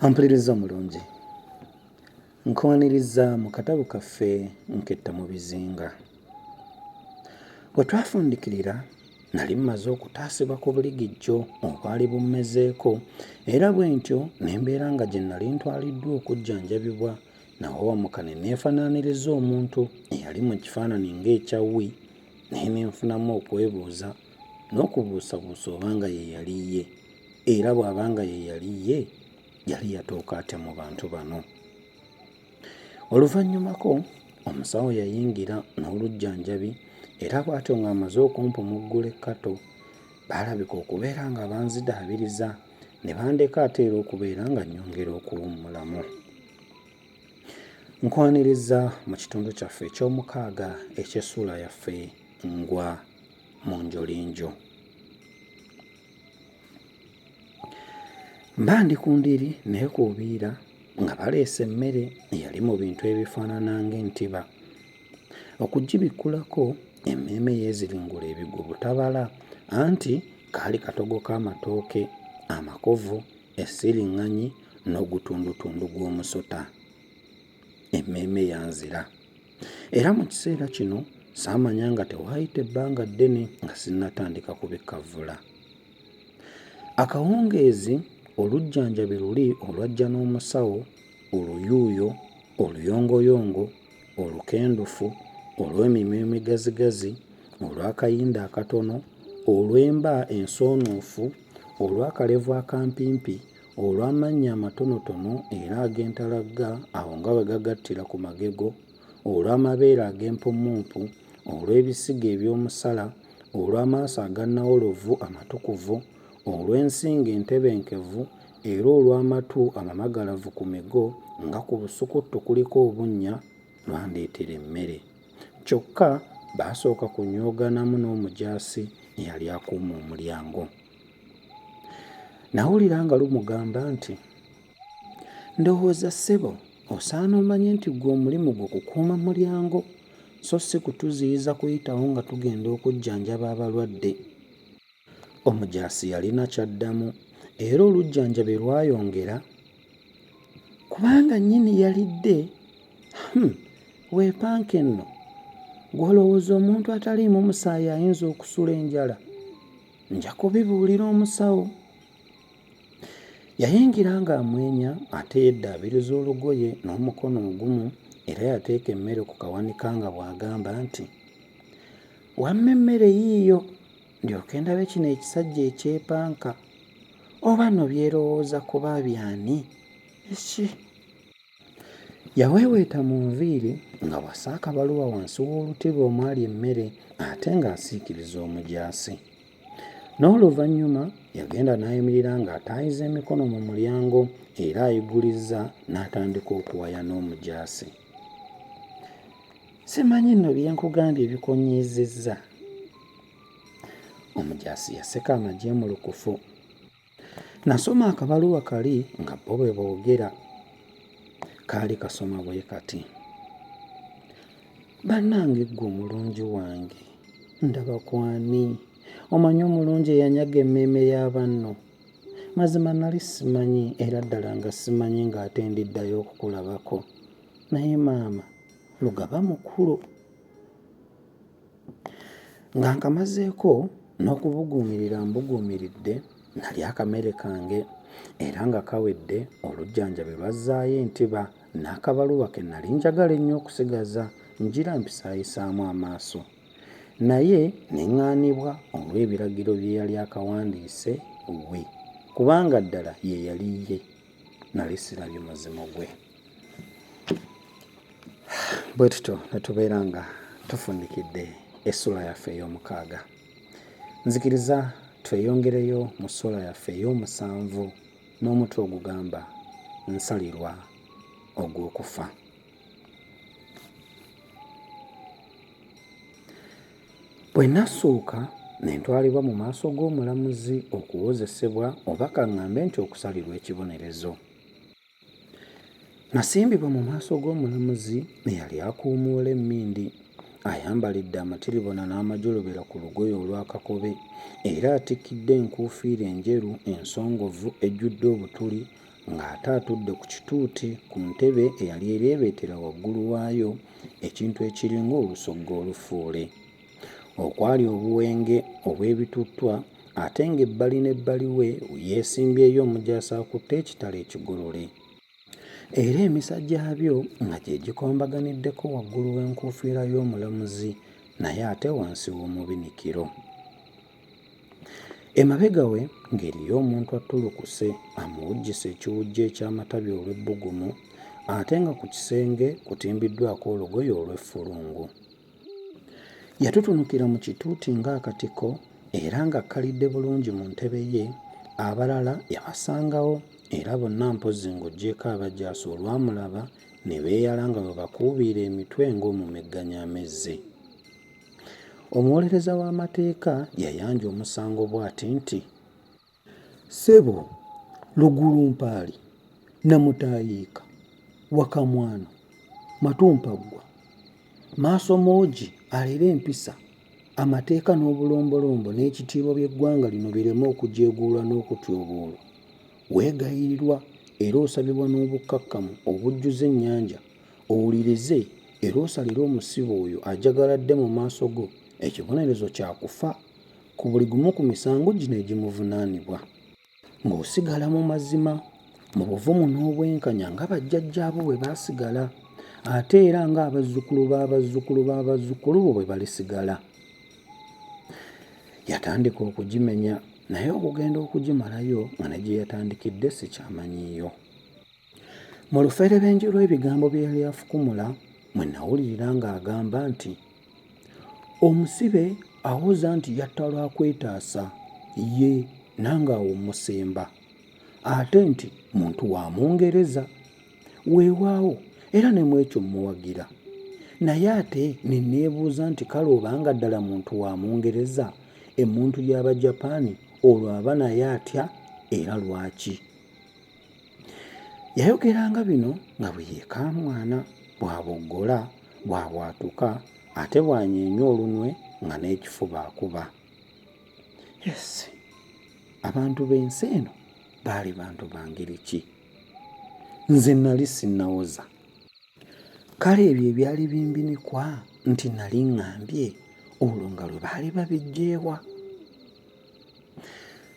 Ampuliriza omulungi, nkuwaniriza mu katabo kaffe Nketta mu bizinga. Bwe twafundikirira nali mmaze okutaasibwa ku buligijjo obwali bummezeeko, era bwe ntyo ne mbeera nga gye nali ntwaliddwa okujjanjabibwa nawawamuka ne neefanaaniriza omuntu eyali mu kifaananyi ng'ekyawwi, naye ne nfunamu okwebuuza n'okubuusabuusa obanga ye yali ye, era bw'abanga ye yali ye yali yatuuka atya mu bantu bano. Oluvannyumako omusawo yayingira n'olujjanjabi, era bw'atyo ng'amaze okumpumuggula ekkato baalabika okubeera nga banzidaabiriza ne bandeka ate era okubeera nga nnyongera okuwummulamu. Nkwaniriza mu kitundu kyaffe eky'omukaaga eky'essuula yaffe Ngwa mu njolinjo. Mba ndi ku ndiri neekuubiira nga baleese emmere eyali mu bintu ebifaanana ng'entiba. Okugibikkulako emmeeme yeeziringula ebigwo butabala, anti kaali katogo k'amatooke, amakovu, essiriŋŋanyi n'ogutundutundu gw'omusota. Emmeeme yanzira, era mu kiseera kino saamanya nga tewaayita ebbanga ddene nga sinnatandika kubikavvula. Akawungeezi olujjanjabi luli olwajja n'omusawo, oluyuuyo, oluyongoyongo, olukendufu, olw'emimwa emigazigazi, olw'akayinda akatono, olw'emba ensoonuufu, olw'akalevu akampimpi, olw'amannya amatonotono era ag'entalagga awo nga bwe gagattira ku magego, olw'amabeere ag'empumumpu, olw'ebisiga eby'omusala, olw'amaaso agannawolovu amatukuvu, olw'ensingo entebenkevu, era olw'amatu amamagalavu ku migo nga ku busukuttu kuliko obunnya, lwandeetera emmere. Kyokka baasooka kunyooganamu n'omujaasi eyali akuuma omulyango. Nawulira nga lumugamba nti, "Ndowooza ssebo osaana omanye nti gwe omulimu gwo kukuuma mulyango, so si kutuziyiza kuyitawo nga tugenda okujjanjaba abalwadde." Omujaasi yalina kyaddamu, era olujjanjabi lwayongera, "Kubanga nnyini yalidde, weepanke nno, gw'olowooza omuntu ataliimu musaayi ayinza okusula enjala? Nja kubibuulira omusawo." Yayingira ng'amwenya ate yeddaabiriza olugoye n'omukono ogumu, era yateeka emmere ku kawanika nga bw'agamba nti, "Wamma emmere yiiyo, ndyoke ndabe kino ekisajja ekyepanka, oba nno byerowooza kuba byani eki?" Yaweeweeta mu nviiri nga wassa akabaluwa wansi w'olutibe omwali emmere ate ng'asiikiriza omujaasi. N'oluvannyuma yagenda n'ayimirira ng'ataayiza emikono mu mulyango era ayigulizza n'atandika okuwaya n'omujaasi. "Simanyi nno bye nkugambye bikonyiizizza." Omujaasi yaseka amajeemulukufu. Nasoma akabaluwa kali nga bo bwe boogera. Kaali kasoma bwe kati: "Bannange ggwe omulungi wange, ndaba kwani? Omanyi omulungi eyanyaga emmeeme y'abanno. Mazima nali simanyi, era ddala nga simanyi ng'ate ndiddayo okukulabako. Naye maama, Lugaba mukulu." Nga nkamazeeko n'okubuguumirira mbuguumiridde, nali akamere kange, era nga kawedde olujjanjabi lwazzaayo entiba n'akabaluwa ke nali njagala ennyo okusigaza ngira mpisaayisaamu amaaso. Naye ne ŋŋaanibwa olw'ebiragiro bye yali akawandiise we, kubanga ddala ye yali ye. Nali sirabye muzimu gwe. Bwe tutyo ne tubeera nga tufundikidde essuula yaffe ey'omukaaga. Nzikiriza tweyongereyo mu ssuula yaffe ey'omusanvu n'omutwe ogugamba nsalirwa ogw'okufa. Bwe nassuuka ne ntwalibwa mu maaso g'omulamuzi okuwozesebwa oba kaŋŋambe nti okusalirwa ekibonerezo. Nasimbibwa mu maaso g'omulamuzi eyali akuumuula emmindi, ayambalidde amatiribona n'amajolobera ku lugoye olw'akakobe, era atikkidde enkuufiira enjeru ensongovu ejjudde obutuli ng'ate atudde ku kituuti ku ntebe eyali ereebeetera waggulu waayo ekintu ekiringa olusoggo olufuule. Okwali obuwenge obw'ebituttwa ate ng'ebbali n'ebbali we yeesimbyeyo omujaasi akutte ekitala ekigolole. Era emisa gyabyo nga gye gikombaganiddeko waggulu w'enkuufiira y'omulamuzi naye ate wansi w'omubinikiro. Emabega we ng'eriyo omuntu attulukuse amuwujjisa ekiwujjo eky'amatabi olw'ebbugumu ate nga ku kisenge kutimbiddwako olugoye olw'effulungu. Yatutunukira mu kituuti ng'akatiko era nga kalidde bulungi mu ntebe ye, abalala yabasangawo era bonna mpozzi ng'oggyeko abajaasi olwamulaba ne beeyala nga bwe bakuubiira emitwe ng'omumegganya amazzi. Omuwolereza w'amateeka yayanja omusango bw'ati nti, "Ssebo, Lugulumpaali, Namutaayiika, Wakamwano, Matumpaggwa, Maasomoogi alera empisa, amateeka n'obulombolombo n'ekitiibwa by'eggwanga lino bireme okujeeguulwa n'okutyoboola. Weegayirirwa era osabibwa n'obukkakkamu obujjuza ennyanja owulirize era osalire omusibe oyo ajagaladde mu maaso go ekibonerezo kya kufa ku buli gumu ku misango gino egimuvunaanibwa, ng'osigala mu mazima, mu buvumu n'obwenkanya nga bajjajjaabo bwe baasigala, ate era ng'abazzukulu b'abazzukulu b'abazzukulu bo bwe balisigala." Yatandika okugimenya naye okugenda okugimalayo nga ne gye yatandikidde si kyamanyiiyo. Mu luferebenje lw'ebigambo bye yali afukumula mwe nawulirira ng'agamba nti, "Omusibe awoza nti yatta lwa kwetaasa ye nange awo musemba, ate nti muntu wa Mungereza, weewaawo era ne mu ekyo muwagira. Naye ate ne neebuuza nti kale obanga ddala muntu wa Mungereza, emmuntu y'Abajapaani olwo aba naye atya era lwaki?" Yayogeranga bino nga bwe yeekaamwana, bw'aboggola, bw'abwatuka ate bw'anyeenya olunwe nga n'ekifuba akuba. Yes, abantu b'ensi eno baali bantu ba ngeri ki? Nze nali sinnawoza. Kale ebyo ebyali bimbinikwa nti nali ŋŋambye olwo nga lwe baali babiggyeewa.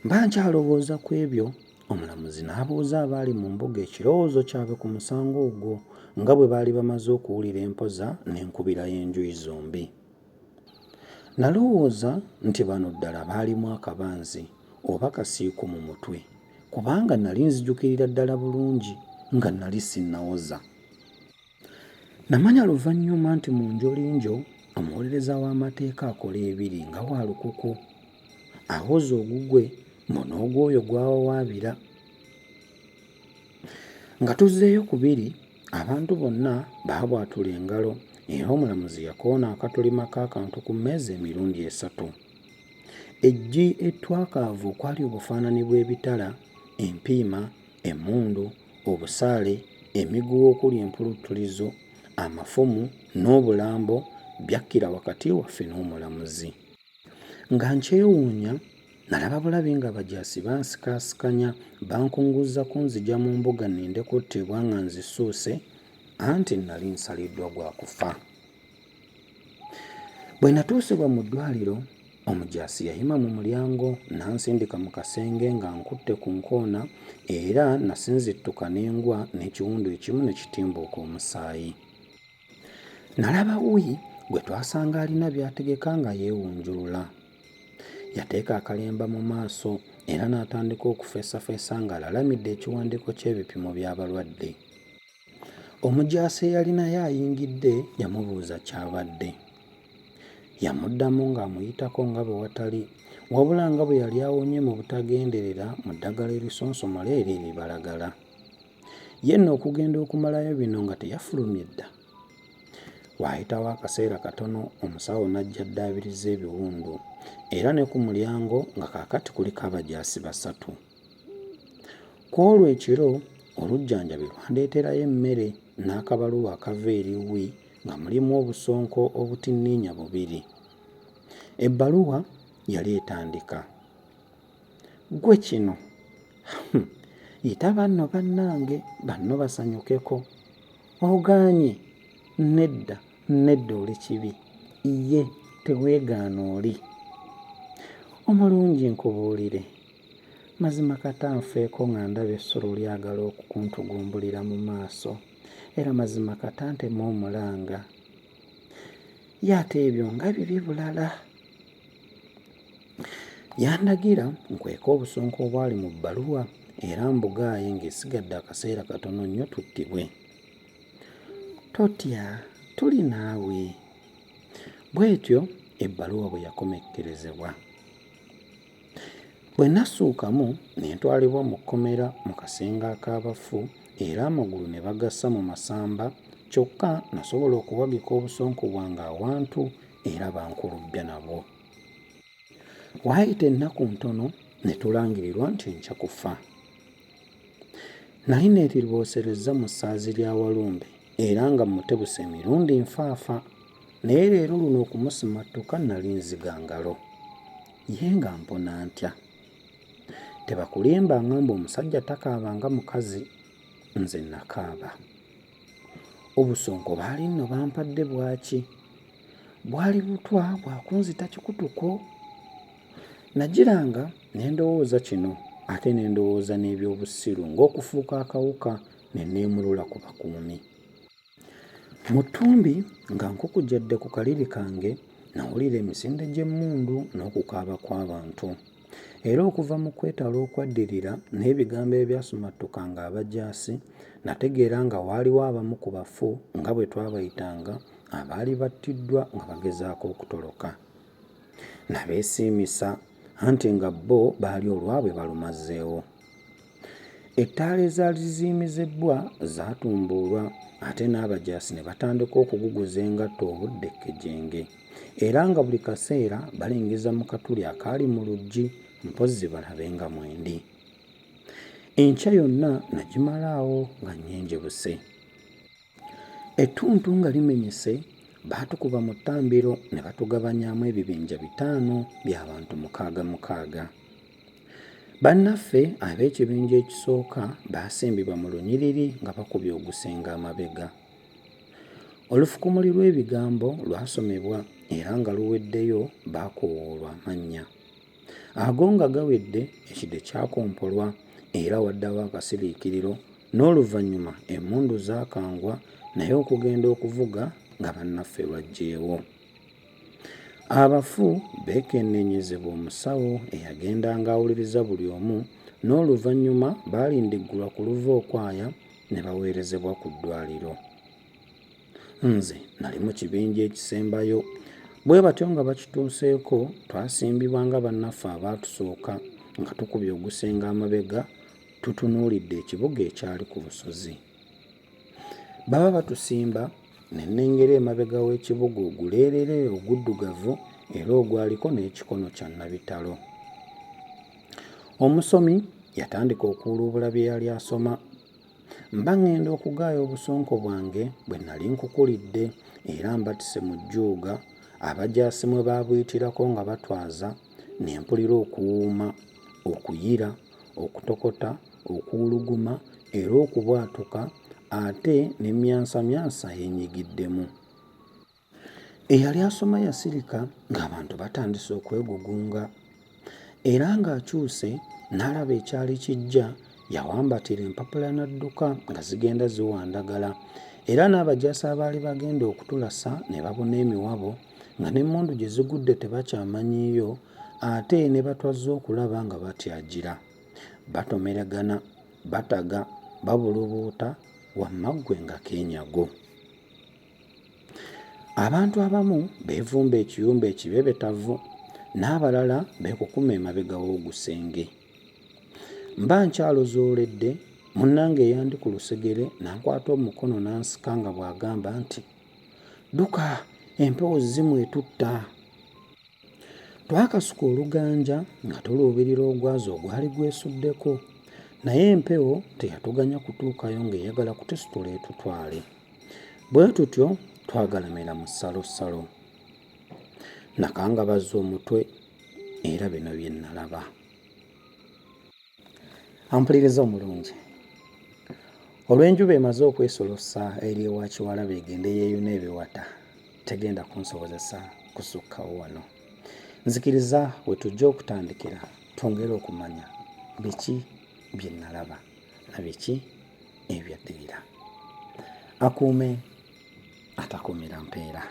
Mba nkyalowooza ku ebyo, omulamuzi n'abuuza abaali mu mbuga ekirowoozo kyabwe ku musango ogwo nga bwe baali bamaze okuwulira empoza n'enkubira y'enjuyi zombi. Nalowooza nti bano ddala baalimu akabanzi oba kasiiku mu mutwe, kubanga nali nzijukirira ddala bulungi nga nali sinnawoza. Namanya luvannyuma nti mu njolinjo omuwolereza w'amateeka akola ebiri nga waalukuku, awoza ogugwe mbu n'ogwoyo gwawawaabira. Nga tuzzeeyo ku biri, abantu bonna baabwatula engalo era omulamuzi yakoona akatulima k'akantu ku mmeeza emirundi 3. Eggi ettwakaavu okwali obufaanani bw'ebitala, empiima, emmundu, obusaale, emiguwa okuli empuluttulizo, amafumu n'obulambo byakkira wakati waffe n'omulamuzi. Nga nkyewuunya nalaba bulabi nga abajaasi bansikaasikanya bankunguza kunzija mu mbuga nninde kuttibwa nga nzisuuse, anti nali nsaliddwa gwa kufa. Bwe natuusibwa mu ddwaliro, omujaasi yayima mu mulyango n'ansindika mu kasenge nga nkutte ku nkoona era nasinzittuka n'engwa n'ekiwundu ekimu ne kitimbuuka omusaayi. Nalaba Wi gwe twasanga alina by'ategeka nga yeewunjulula. Yateeka akalemba mu maaso era n'atandika okufeesafeesa ng'alalamidde ekiwandiiko ky'ebipimo by'abalwadde. Omujaasi eyali naye ayingidde yamubuuza ky'abadde. Yamuddamu ng'amuyitako nga bwe watali, wabula nga bwe yali awonye mu butagenderera mu ddagala erisonsomola era eribalagala. Ye nno okugenda okumalayo bino nga teyafulumye dda. Waayitawo akaseera katono omusawo n'ajja addaabiriza ebiwundu era ne ku mulyango nga kaakati kuliko abajaasi 3. Ku olwo ekiro olujjanjabi lwandeeterayo emmere n'akabaluwa akava eri Wi nga mulimu obusonko obutinniinya 2. Ebbaluwa yali etandika, "Gwe kino yita banno bannange, banno basanyukeko. Ogaanye, nedda oli kibi, ye teweegaana oli. Omulungi nkubuulire, mazima kata nfeeko nga ndaba essolo lyagala okukuntugumbulira mu maaso, era mazima kata ntemu omulanga. Ye ate ebyo nga bibi bulala. Yandagira nkweke obusonko obwali mu bbaluwa era mbugaaye ng'esigadde akaseera katono nnyo tuttibwe. Totya, tuli naawe. Bw'etyo ebbaluwa bwe yakomekkerezebwa. Bwe nassuukamu ne ntwalibwa mu kkomera mu kasenge ak'abafu era amagulu ne bagassa mu masamba, kyokka nasobola okuwagika obusonko bwange awantu era bankulubbya nabwo. Waayita ennaku ntono ne tulangirirwa nti nja kufa. Nali neetiribooserezza mu ssaazi lya Walumbe era nga mutebuse emirundi nfaafa, naye leero luno okumusimattuka nali nziga ngalo. Ye nga mpona ntya. Tebakulimba ngamba omusajja takaaba nga mukazi, nze nakaaba. Obusonko baali nno bampadde bwaki? Bwali butwa bwakunzita kikutuko. Nagiranga ne ndowooza kino ate ne ndowooza n'ebyobussiru ng'okufuuka akawuka ne neemulula ku bakuumi. Mu ttumbi nga nkukujjadde ku kaliri kange nawulira emisinde gy'emmundu n'okukaaba kw'abantu. Era okuva mu kwetala okwaddirira n'ebigambo ebyasumattukanga abajaasi, nategeera nga waaliwo abamu ku bafu nga bwe twabayitanga abaali battiddwa nga bagezaako okutoloka. Nabeesiimisa anti nga bo baali olwabwe balumazzeewo. Ettaala ezaali ziziimizibbwa zaatumbuulwa ate n'abajaasi ne batandika okuguguza engatto obudde ekkejenge, era nga buli kaseera balingiza mu katuli akaali mu luggi mpozzi balabe nga mwendi. Enkya yonna nagimalaawo nga nnyenjebuse. Ettuntu nga limenyese baatukuba mu ttambiro ne batugabanyaamu ebibinja 5 by'abantu 6. Bannaffe ab'ekibinja ekisooka baasimbibwa mu lunyiriri nga bakubye ogusenga amabega. Olufukumuli lw'ebigambo lwasomebwa era nga luweddeyo baakoowoolwa amannya. Ago nga gawedde ekide kyakompolwa era waddawo akasiriikiriro, n'oluvannyuma emmundu zaakangwa naye okugenda okuvuga nga bannaffe baggyeewo. Abafu beekenneenyezebwa omusawo eyagendanga awuliriza buli omu, n'oluvannyuma baalindiggulwa ku luva okwaya ne baweerezebwa ku ddwaliro. Nze nali mu kibinja ekisembayo. Bwe batyo nga bakituuseeko twasimbibwa nga bannaffe abaatusooka nga tukubye ogusenga amabega tutunuulidde ekibuga ekyali ku lusozi. Baba batusimba ne nnengera emabega w'ekibuga oguleerere oguddugavu era ogwaliko n'ekikono kya nnabitalo. Omusomi yatandika okuwulubula bye yali asoma. Mba ngenda okugaaya obusonko bwange bwe nali nkukulidde era mbatise mu jjuuga, abajaasi mwe baabuyitirako nga batwaza, ne mpulira okuwuuma, okuyira, okutokota, okuwuluguma era okubwatuka, ate n'emyansamyansa yenyigiddemu. Eyali asoma yasirika ng'abantu batandise okwegugunga, era ng'akyuse n'alaba ekyali kijja, yawambatira empapula n'adduka nga zigenda ziwandagala, era n'abajaasi abaali bagenda okutulasa ne babona emiwabo nga n'emmundu gye zigudde tebakyamanyiiyo, ate ne batwazza okulaba nga batyagira, batomeragana, bataga, babulubuuta, wammaggwe nga keenyago. Abantu abamu beevumba ekiyumba ekibebetavu, n'abalala beekukuma emabega w'ogusenge. Mba nkyalozooledde, munnange eyandi ku lusegere n'ankwata omukono n'ansika nga bw'agamba nti, "Dduka, empewo zimu etutta." Twakasuka oluganja nga tuluubirira ogwazi ogwali gwesuddeko, naye empewo teyatuganya kutuukayo ng'eyagala kutusitula etutwale. Bwe tutyo twagalamira mu ssalosalo. Nakangabazza omutwe era bino bye nalaba. Ampuliriza omulungi. Olw'enjuba emaze okwesolosa eri ewa Kiwalabu egende yeeyuna ebiwata, tegenda kunsobozesa kusukkawo wano. Nzikiriza we tujja okutandikira twongere okumanya biki bye nalaba na biki ebyaddirira. Akuume atakuumira mpeera.